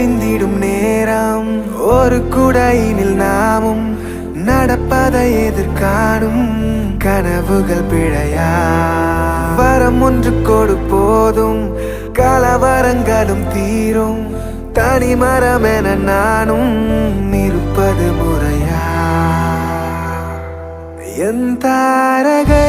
விழிந்திடும் நேரம் ஒரு குடையினில் நாமும் நடப்பதை எதிர்காணும் கனவுகள் பிழையா வரம் ஒன்று கொடு போதும் கலவரங்களும் தீரும் தனிமரம் என நானும் இருப்பது முறையா என் தாரகை